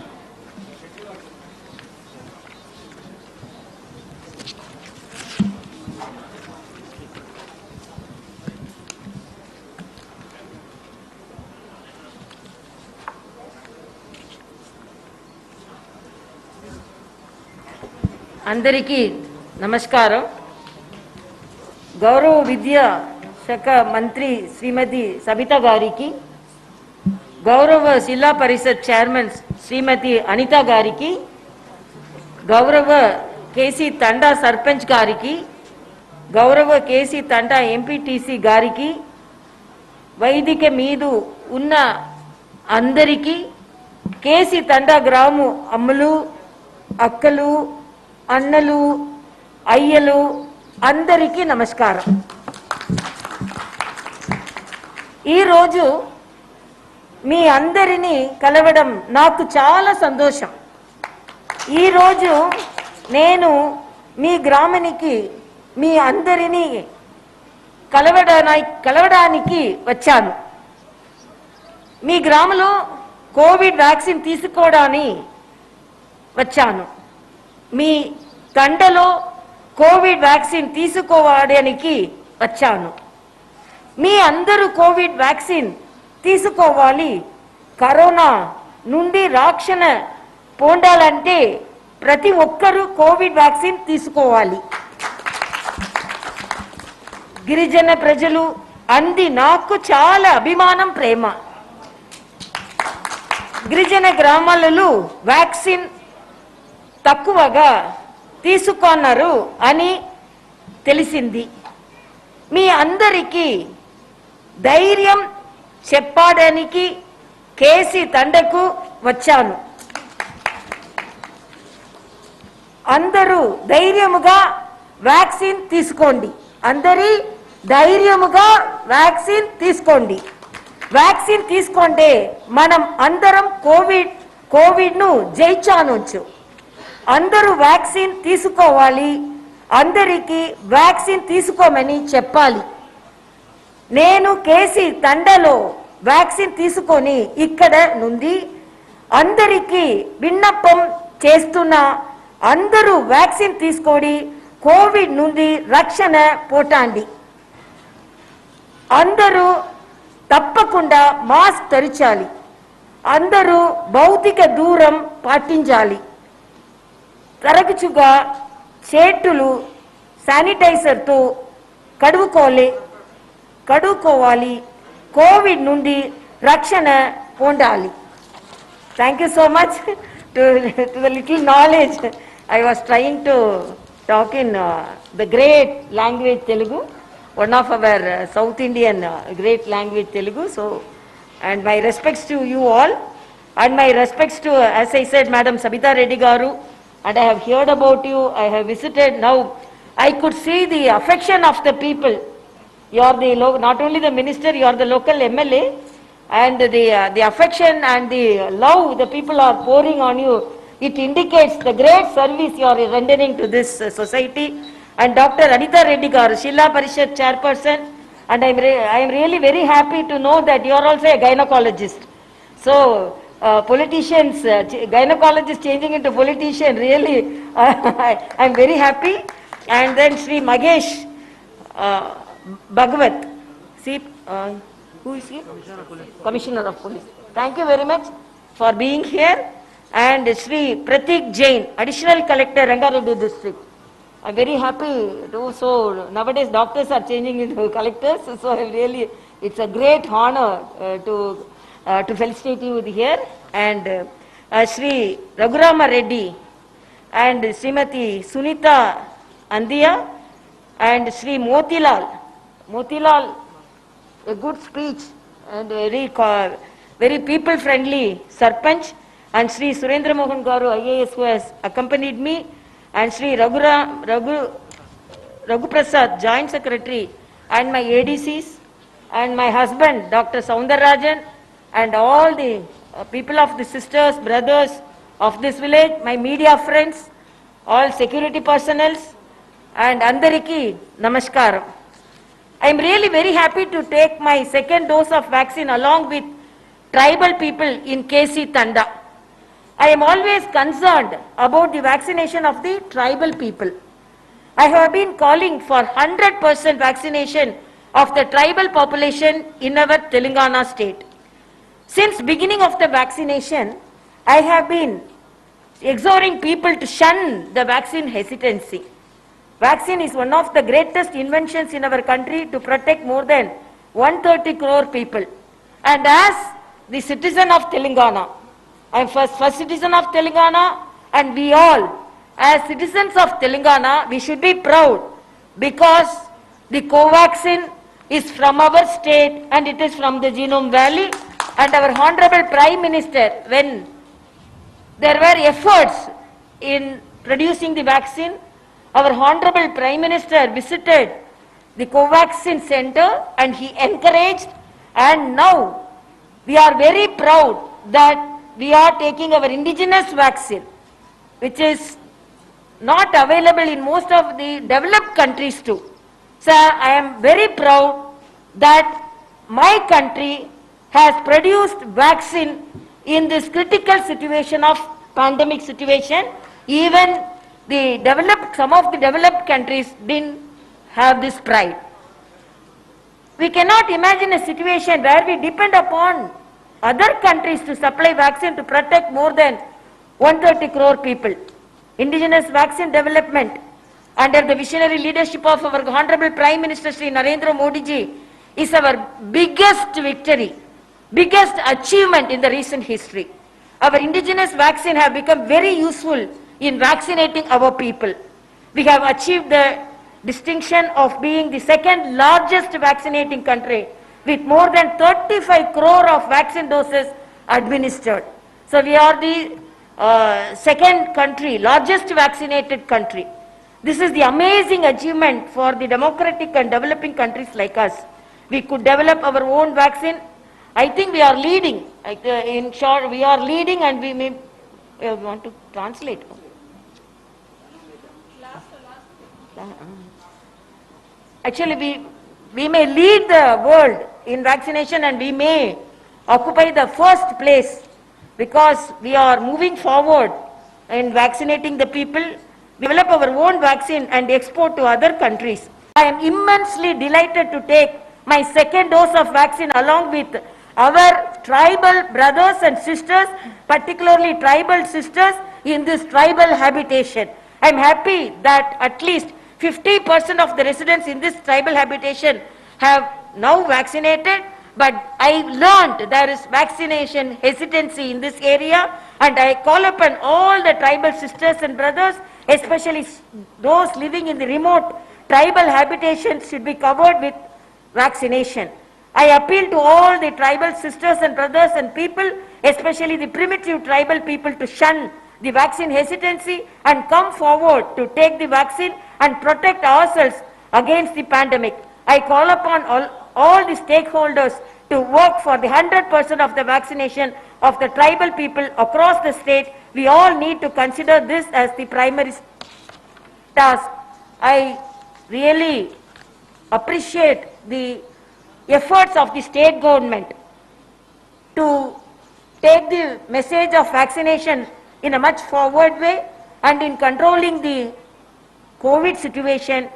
అందరికీ నమస్కారం. గౌరవ విద్యా శాఖ మంత్రి శ్రీమతి సబిత గారికి, గౌరవ జిల్లా పరిషత్ చైర్మన్ శ్రీమతి అనిత గారికి, గౌరవ కేసీ తండా సర్పంచ్ గారికి, గౌరవ కేసీ తండా ఎంపీటీసీ గారికి, వైదిక మీద ఉన్న అందరికీ కేసి తండా గ్రాము అమ్మలు, అక్కలు, అన్నలు, అయ్యలు అందరికీ నమస్కారం. ఈరోజు మీ అందరినీ కలవడం నాకు చాలా సంతోషం. ఈరోజు నేను మీ గ్రామానికి మీ అందరినీ కలవడానికి వచ్చాను. మీ గ్రామంలో కోవిడ్ వ్యాక్సిన్ తీసుకోవడానికి వచ్చాను. మీ తండలో కోవిడ్ వ్యాక్సిన్ తీసుకోవడానికి వచ్చాను. మీ అందరూ కోవిడ్ వ్యాక్సిన్ తీసుకోవాలి. కరోనా నుండి రక్షణ పొందాలంటే ప్రతి ఒక్కరూ కోవిడ్ వ్యాక్సిన్ తీసుకోవాలి. గిరిజన ప్రజలు అంది నాకు చాలా అభిమానం, ప్రేమ. గిరిజన గ్రామాలలో వ్యాక్సిన్ తక్కువగా తీసుకున్నారు అని తెలిసింది. మీ అందరికీ ధైర్యం చెప్పడానికి కేసీ తండకు వచ్చాను. అందరూ ధైర్యముగా వ్యాక్సిన్ తీసుకోండి. అందరి ధైర్యముగా వ్యాక్సిన్ తీసుకోండి. వ్యాక్సిన్ తీసుకుంటే మనం అందరం కోవిడ్ను జయించవచ్చు. అందరూ వ్యాక్సిన్ తీసుకోవాలి. అందరికీ వ్యాక్సిన్ తీసుకోమని చెప్పాలి. నేను కేసీ తండలో వ్యాక్సిన్ తీసుకొని ఇక్కడ నుండి అందరికీ విన్నపం చేస్తున్నా. అందరూ వ్యాక్సిన్ తీసుకొని కోవిడ్ నుండి రక్షణ పొందండి. అందరూ తప్పకుండా మాస్క్ ధరించాలి. అందరూ భౌతిక దూరం పాటించాలి. తరచుగా చేతులు శానిటైజర్తో కడుక్కోవాలి. కోవిడ్ నుండి రక్షణ పొందాలి. Thank you so much to the little knowledge I was trying to talk in the great language Telugu, one of our South Indian great language Telugu. So, and my respects to you all, and my respects to, as I said, Madam Sabita Reddy Garu, and I have heard about you, I have visited. Now I could see the affection of the people. You are the not only the minister, you are the local MLA, and the affection and the love the people are pouring on you. It indicates the great service you are rendering to this society. And Dr. Anita Reddy Garu, Shilla Parishad chairperson, and I am really very happy to know that you are also a gynecologist. So politicians, gynecologists changing into politician, really I am very happy. And then Sri Magesh Bhagavat, see, who is he? Commissioner of Police. Thank you very much for being here. And Sri Pratik Jain, Additional Collector, Rangareddy District. I'm very happy to, so nowadays doctors are changing into collectors, so really it's a great honor to felicitate you here. And Sri Raghurama Reddy and Srimati Sunita Andiya and Sri Motilal, a good speech and very people friendly Sarpanch. And Sri Surendra Mohan Garu, IAS, who has accompanied me, and Sri Raghu Prasad, Joint Secretary, and my ADCs, and my husband, Dr. Soundarajan, and all the people of the sisters, brothers of this village, my media friends, all security personnel, and Andariki Namaskaram. I am really very happy to take my second dose of vaccine along with tribal people in KC Tanda. I am always concerned about the vaccination of the tribal people. I have been calling for 100% vaccination of the tribal population in our Telangana state. Since beginning of the vaccination, I have been exhorting people to shun the vaccine hesitancy. Vaccine is one of the greatest inventions in our country to protect more than 130 crore people. And as the citizen of Telangana, I am first citizen of Telangana, and we all, as citizens of Telangana, we should be proud because the Covaxin is from our state and it is from the Genome Valley. And our Honorable Prime Minister, when there were efforts in producing the vaccine. Our Honorable Prime Minister visited the Covaxin Center and he encouraged, and now we are very proud that we are taking our indigenous vaccine, which is not available in most of the developed countries too. So I am very proud that my country has produced vaccine in this critical situation of pandemic situation. Even some of the developed countries didn't have this pride. We cannot imagine a situation where we depend upon other countries to supply vaccine to protect more than 130 crore people. Indigenous vaccine development under the visionary leadership of our Honorable Prime Minister Shri Narendra Modi ji is our biggest victory, biggest achievement in the recent history. Our indigenous vaccine have become very useful in vaccinating our people. We have achieved the distinction of being the second largest vaccinating country with more than 35 crore of vaccine doses administered. So we are the second country, largest vaccinated country. This is the amazing achievement for the democratic and developing countries like us. We could develop our own vaccine. I think we are leading. In short, we are leading, and we may want to translate. Actually, we may lead the world in vaccination, and we may occupy the first place because we are moving forward in vaccinating the people. We develop our own vaccine and export to other countries. I am immensely delighted to take my second dose of vaccine along with our tribal brothers and sisters, particularly tribal sisters in this tribal habitation. I am happy that at least 50% of the residents in this tribal habitation have now vaccinated, but I learned there is vaccination hesitancy in this area, and I call upon all the tribal sisters and brothers, especially those living in the remote tribal habitations, should be covered with vaccination. I appeal to all the tribal sisters and brothers and people, especially the primitive tribal people, to shun the vaccine hesitancy and come forward to take the vaccine and protect ourselves against the pandemic. I call upon all the stakeholders to work for the 100% of the vaccination of the tribal people across the state. We all need to consider this as the primary task. I really appreciate the efforts of the state government to take the message of vaccination in a much forward way and in controlling the COVID situation.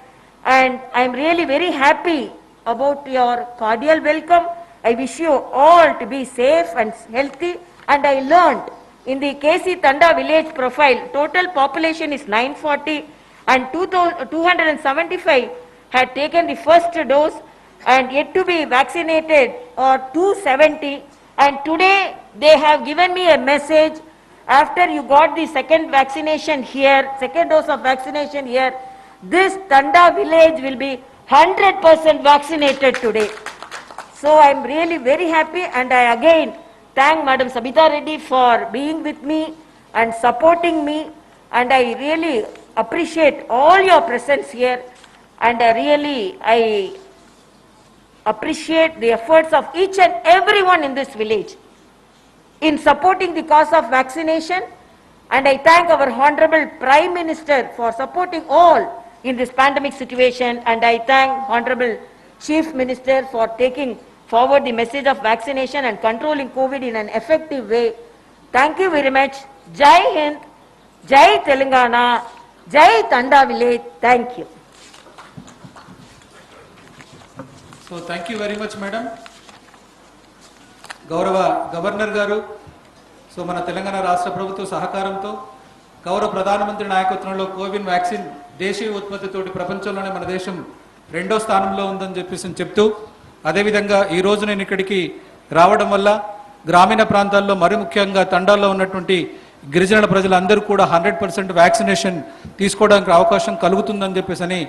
And I am really very happy about your cordial welcome. I wish you all to be safe and healthy. And I learned in the KC Tanda village profile, total population is 940 and 275 had taken the first dose and yet to be vaccinated or 270. And today they have given me a message, after you got the second vaccination here, second dose of vaccination here, this Tanda village will be 100% vaccinated today. So I am really very happy, and I again thank Madam Sabita Reddy for being with me and supporting me, and I really appreciate all your presence here, and I appreciate the efforts of each and everyone in this village in supporting the cause of vaccination, and I thank our Honorable Prime Minister for supporting all in this pandemic situation, and I thank Honorable Chief Minister for taking forward the message of vaccination and controlling COVID in an effective way. Thank you very much. Jai Hind, Jai Telangana, Jai Tanda village. Thank you. So thank you very much madam. గౌరవ గవర్నర్ గారు, సో మన తెలంగాణ రాష్ట్ర ప్రభుత్వ సహకారంతో గౌరవ ప్రధానమంత్రి నాయకత్వంలో కోవిడ్ వ్యాక్సిన్ దేశీయ ఉత్పత్తితోటి ప్రపంచంలోనే మన దేశం 2వ స్థానంలో ఉందని చెప్తూ, అదేవిధంగా ఈరోజు నేను ఇక్కడికి రావడం వల్ల గ్రామీణ ప్రాంతాల్లో మరి ముఖ్యంగా తండాల్లో ఉన్నటువంటి గిరిజనుల ప్రజలందరూ కూడా 100% వ్యాక్సినేషన్ తీసుకోవడానికి అవకాశం కలుగుతుందని చెప్పేసి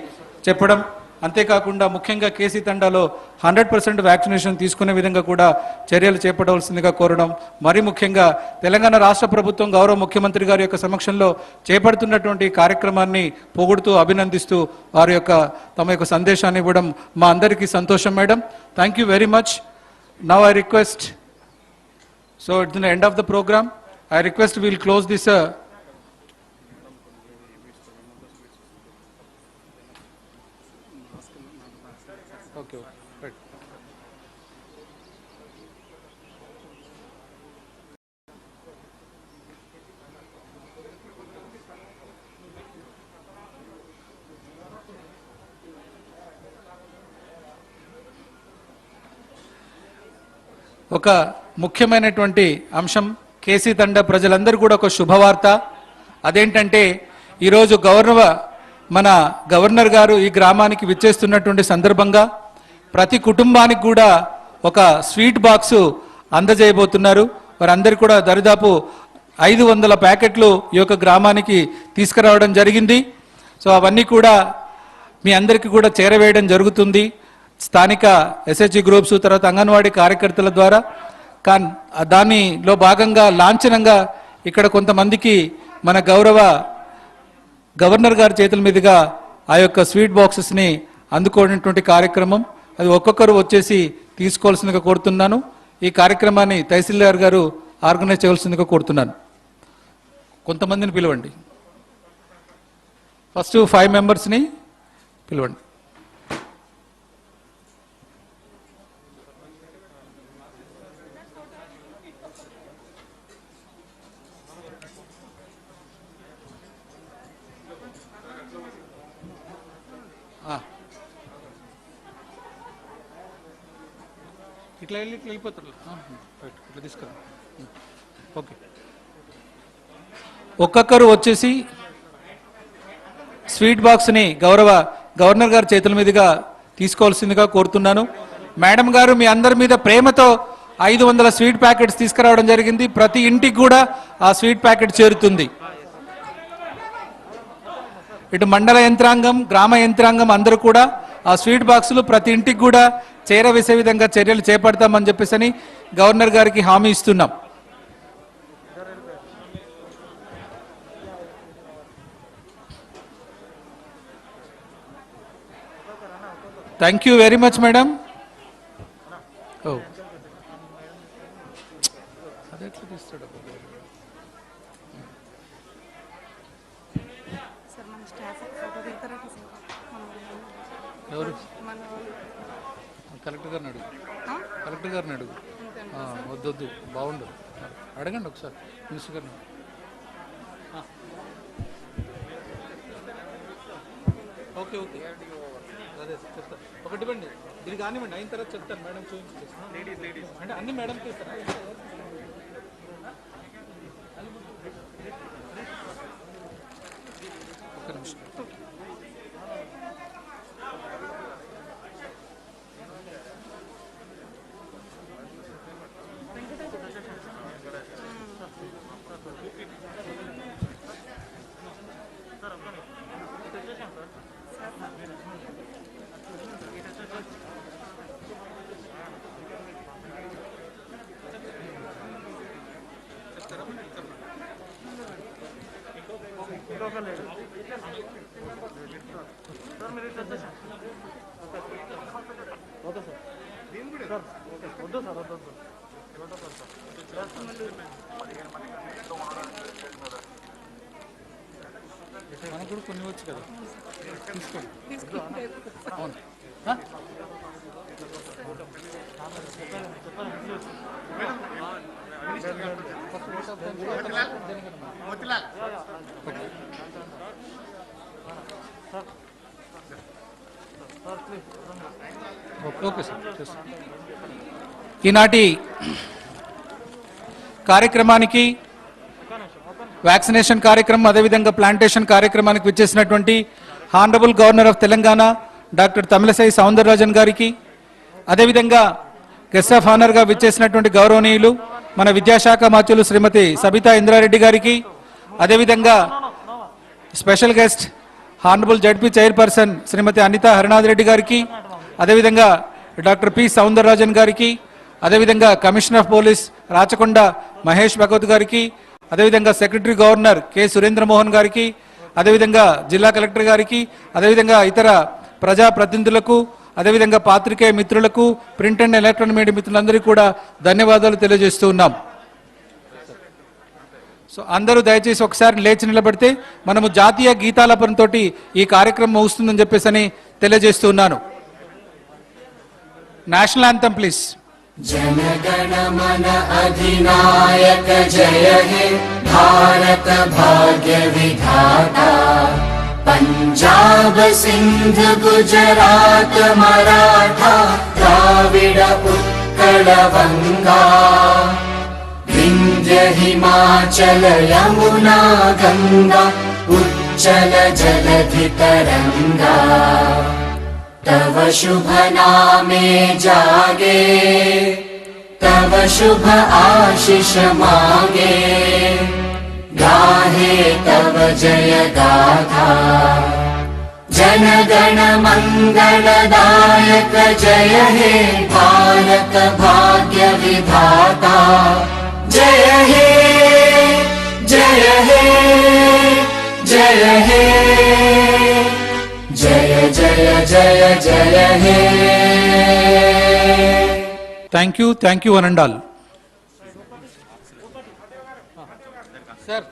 చెప్పడం అంతేకాకుండా ముఖ్యంగా కేసీ తండాలో 100% వ్యాక్సినేషన్ తీసుకునే విధంగా కూడా చర్యలు చేపట్టవలసిందిగా కోరడం, మరి ముఖ్యంగా తెలంగాణ రాష్ట్ర ప్రభుత్వం గౌరవ ముఖ్యమంత్రి గారి యొక్క సమక్షంలో చేపడుతున్నటువంటి కార్యక్రమాన్ని పొగుడుతూ అభినందిస్తూ వారి యొక్క తమ యొక్క సందేశాన్ని ఇవ్వడం మా అందరికీ సంతోషం madam. Thank you very much. Now I request, so it's the end of the programme. I request we will close this. Okay, right. ఒక ముఖ్యమైనటువంటి అంశం, కేసీ తండా ప్రజలందరూ కూడా ఒక శుభవార్త. అదేంటంటే ఈరోజు మన గవర్నర్ గారు ఈ గ్రామానికి విచ్చేస్తున్నటువంటి సందర్భంగా ప్రతి కుటుంబానికి కూడా ఒక స్వీట్ బాక్సు అందజేయబోతున్నారు. వారందరూ కూడా దరిదాపు 500 ప్యాకెట్లు ఈ యొక్క గ్రామానికి తీసుకురావడం జరిగింది. సో అవన్నీ కూడా మీ అందరికీ కూడా చేరవేయడం జరుగుతుంది. స్థానిక ఎస్హెచ్జి గ్రూప్స్, తర్వాత అంగన్వాడీ కార్యకర్తల ద్వారా. దానిలో భాగంగా లాంఛనంగా ఇక్కడ కొంతమందికి మన గౌరవ గవర్నర్ గారి చేతుల మీదుగా ఆ యొక్క స్వీట్ బాక్సెస్ని అందుకోవడానికి కార్యక్రమం, అది ఒక్కొక్కరు వచ్చేసి తీసుకోవాల్సిందిగా కోరుతున్నాను. ఈ కార్యక్రమాన్ని తహసీల్దార్ గారు ఆర్గనైజ్ చేయవలసిందిగా కోరుతున్నాను. కొంతమందిని పిలవండి. ఫస్ట్ 5 మెంబర్స్ని పిలవండి. ఇట్లా వెళ్ళిపోతారు, ఇట్లా తీసుకురా. ఓకే, ఒక్కొక్కరు వచ్చేసి స్వీట్ బాక్స్ని గవర్నర్ గారి చేతుల మీదుగా తీసుకోవాల్సిందిగా కోరుతున్నాను. మేడం గారు మీ అందరి మీద ప్రేమతో 500 స్వీట్ ప్యాకెట్స్ తీసుకురావడం జరిగింది. ప్రతి ఇంటికి కూడా ఆ స్వీట్ ప్యాకెట్ చేరుతుంది. ఇటు మండల యంత్రాంగం, గ్రామ యంత్రాంగం అందరూ కూడా ఆ స్వీట్ బాక్సులు ప్రతి ఇంటికి కూడా చేరవేసే విధంగా చర్యలు చేపడతామని చెప్పేసి గవర్నర్ గారికి హామీ ఇస్తున్నాం. Thank you very much madam. ఎవరు? కలెక్టర్ గారిని అడుగు. వద్దొద్దు, బాగుండదు. అడగండి ఒకసారి మినిస్టర్ గారిని. ఓకే ఓకే, అదే చెప్తాను. ఒకటి ఇవ్వండి, ఇది కానివ్వండి, అయిన తర్వాత చెప్తాను. మేడం చూపించి అంటే అన్ని మేడం తీస్తారా? ఒక్క నిమిషం. మనకు కూడా కొన్ని వచ్చు కదా, తీసుకోండి. అవును, ఓకే సార్. ఈనాటి కార్యక్రమానికి వ్యాక్సినేషన్ కార్యక్రమం, అదేవిధంగా ప్లాంటేషన్ కార్యక్రమానికి విచ్చేసినటువంటి honourable governor of Telangana doctor Tamilisai Soundararajan గారికి, అదేవిధంగా గెస్ట్ ఆఫ్ హానర్గా విచ్చేసినటువంటి గౌరవనీయులు మన విద్యాశాఖ మంత్రులు శ్రీమతి సబితా ఇంద్రారెడ్డి గారికి, అదేవిధంగా special guest honourable ZP chairperson Shrimati Anitha Harinath Reddy గారికి, అదేవిధంగా డాక్టర్ పి సౌందరరాజన్ గారికి, అదేవిధంగా commissioner of police Rachakonda Mahesh Bhagwat గారికి, అదేవిధంగా సెక్రటరీ గవర్నర్ కె సురేంద్రమోహన్ గారికి, అదేవిధంగా జిల్లా కలెక్టర్ గారికి, అదేవిధంగా ఇతర ప్రజాప్రతినిధులకు, అదేవిధంగా పాత్రికేయ మిత్రులకు, ప్రింట్ అండ్ ఎలక్ట్రానిక్ మీడియా మిత్రులందరికీ కూడా ధన్యవాదాలు తెలియజేస్తూ ఉన్నాం. సో అందరూ దయచేసి ఒకసారి లేచి నిలబడితే మనము జాతీయ గీతాలపనంతో ఈ కార్యక్రమం ముగుస్తుందని చెప్పేసి అని తెలియజేస్తూ ఉన్నాను. National anthem please. जनगण मन अधिनायक जय हे भारत भाग्य विधाता पंजाब सिंध गुजरात मराठा द्राविड उत्कल बंगा विंध्य हिमाचल यमुना गंगा उच्चल जलधि तरंगा तव शुभ नामे जागे तव शुभ आशीष मांगे गाहे तव जय गाथा जनगण मंगलदायक जय हे भारत भाग्य विधाता जय हे जय हे जय हे जय जय जय जय हे. Thank you one and all. Sir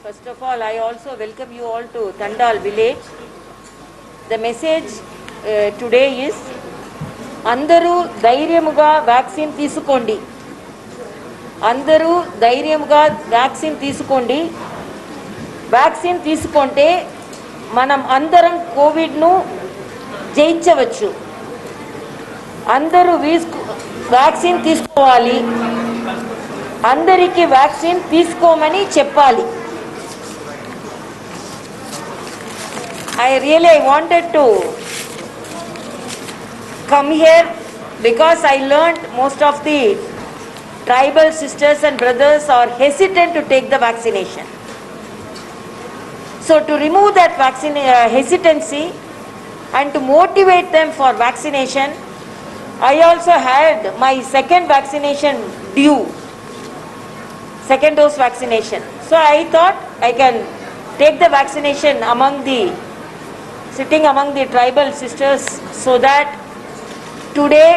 First of all, I also welcome you all to Tandal village. The message today is అందరూ ధైర్యముగా వ్యాక్సిన్ తీసుకోండి. అందరూ ధైర్యముగా వ్యాక్సిన్ తీసుకోండి. వ్యాక్సిన్ తీసుకుంటే మనం అందరం కోవిడ్ను జయించవచ్చు. అందరూ వ్యాక్సిన్ తీసుకోవాలి. అందరికీ వ్యాక్సిన్ తీసుకోమని చెప్పాలి. I wanted to come here because I learned most of the tribal sisters and brothers are hesitant to take the vaccination. So to remove that hesitancy and to motivate them for vaccination, I also had my second vaccination due, second dose vaccination. So I thought I can take the vaccination sitting among the tribal sisters, so that today,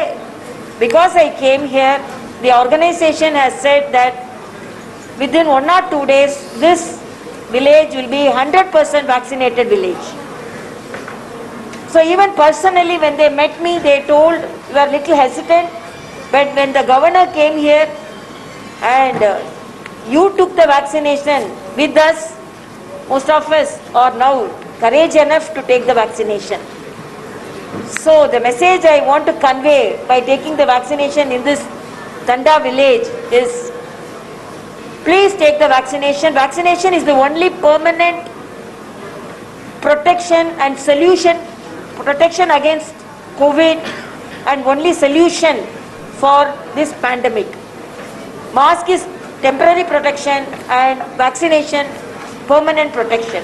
because I came here, the organization has said that within 1 or 2 days, this village will be 100% vaccinated village. So even personally, when they met me, they told, you are little hesitant, but when the governor came here and you took the vaccination with us, most of us are now courage enough to take the vaccination. So the message I want to convey by taking the vaccination in this Tanda village is, please take the vaccination. Vaccination is the only permanent protection and solution, protection against COVID, and only solution for this pandemic. Mask is temporary protection and vaccination permanent protection.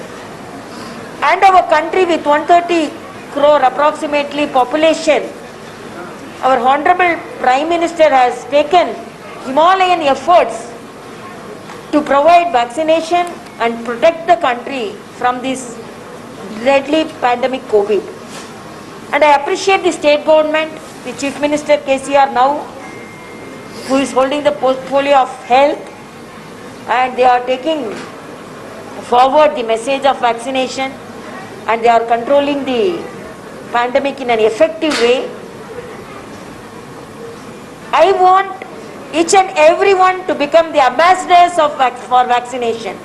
And our country with 130 crore approximately population, our Honorable Prime Minister has taken Himalayan efforts to provide vaccination and protect the country from this deadly pandemic COVID. And I appreciate the state government, the Chief Minister KCR now, who is holding the portfolio of health, and they are taking forward the message of vaccination, and they are controlling the pandemic in an effective way. I want each and everyone to become the ambassadors for vaccination.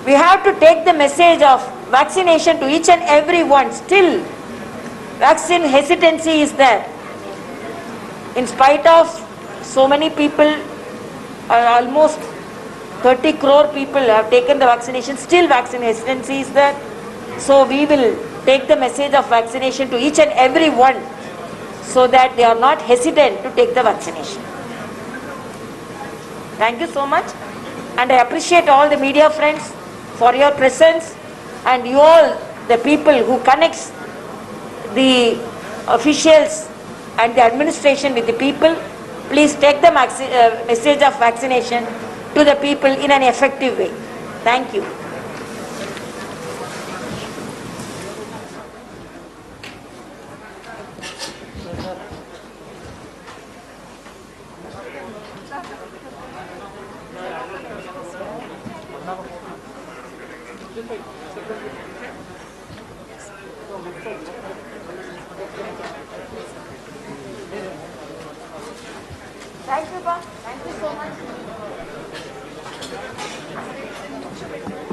We have to take the message of vaccination to each and everyone. Still, vaccine hesitancy is there. In spite of so many people, almost 30 crore people have taken the vaccination, still vaccine hesitancy is there. So we will take the message of vaccination to each and every one, so that they are not hesitant to take the vaccination. Thank you so much, and I appreciate all the media friends for your presence, and you all, the people who connects the officials and the administration with the people. Please take the message of vaccination to the people in an effective way. Thank you. Thank you, Pa. Thank you so much.